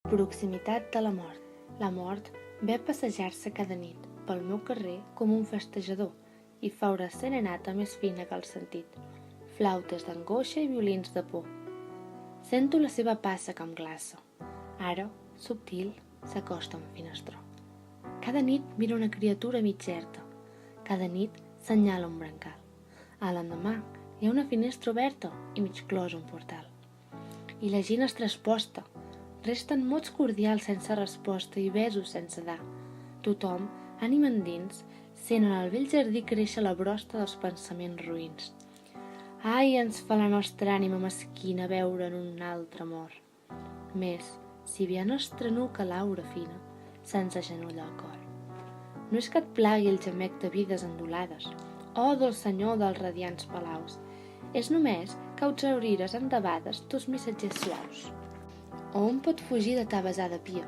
Proximitat de la mort. La mort ve a passejar-se cada nit pel meu carrer com un festejador i fa una serenata més fina que el sentit, flautes d'angoixa i violins de por. Sento la seva passa que em glaça. Ara, subtil, s'acosta a un finestró. Cada nit mira una criatura mig certa. Cada nit senyala un brancal. A l'endemà hi ha una finestra oberta i mig clos un portal. I la gent es trasposta. Resten mots cordials sense resposta i besos sense dar. Tothom, ànima endins, sent en el vell jardí créixer la brosta dels pensaments roïns. Ai, ens fa la nostra ànima mesquina veure en un altre amor. Més, si ve a nostra nuca l'aura fina, se'ns agenolla el cor. No és que et plagui el gemec de vides endolades, dolç senyor dels radiants palaus, és només que exaurires endebades tos missatgers suaus. O un pot fugir de ta besada pia,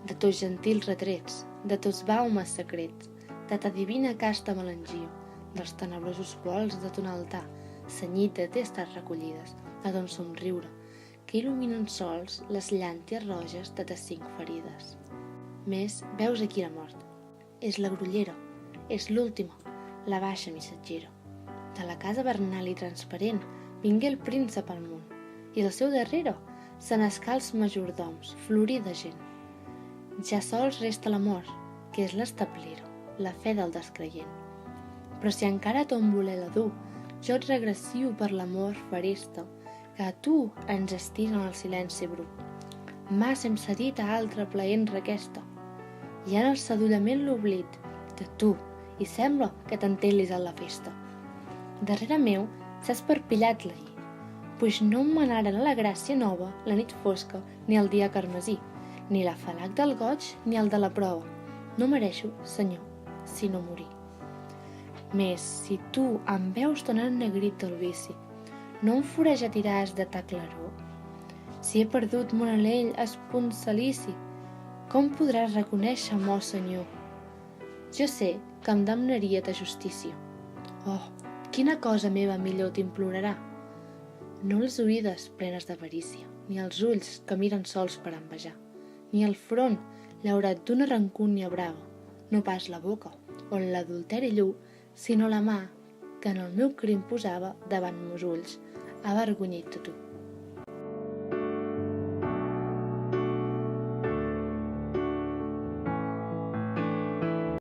de tos gentils retrets, de tos baumes secrets, de ta divina casta melangia, dels tenebrosos vols de ton altar, senyit de testes recollides, de ton somriure, que il·luminen sols les llànties roges de tes 5 ferides. Més, veus aquí la mort. És la grollera, és l'última, la baixa missatgera. De la casa bernal i transparent vingué el príncep al món, i del seu darrere se n'escà els majordoms, florida gent. Ja sols resta l'amor, que és l'establera, la fe del descreient. Però si encara ton voler la dur, jo et regrecio per l'amor feresta, que a tu ens estira en el silenci bru. Mas hem cedit a altra plaent requesta, i ara el sadullament l'oblit de tu, i sembla que t'entelis a la festa. Darrere meu s'ha esparpillat la lli, puix no em manaren a la gràcia nova la nit fosca ni el dia carmesí, ni la falac del goig ni el de la prova. No mereixo, Senyor, sinó morir. Més, si tu em veus tan ennegrit del vici, no em foragetiràs de ta claror? Si he perdut mon anell espunt salici, com podràs reconèixer-m'ho, Senyor? Jo sé que em damnaria ta justícia. Oh, quina cosa meva millor t'implorarà? No els oïdes plenes d'avarícia, ni els ulls que miren sols per envejar, ni el front llaurat d'una rancúnia brava, no pas la boca, on l'adulteri llu, sinó la mà que en el meu crim posava davant meus ulls, avergonyit de tu.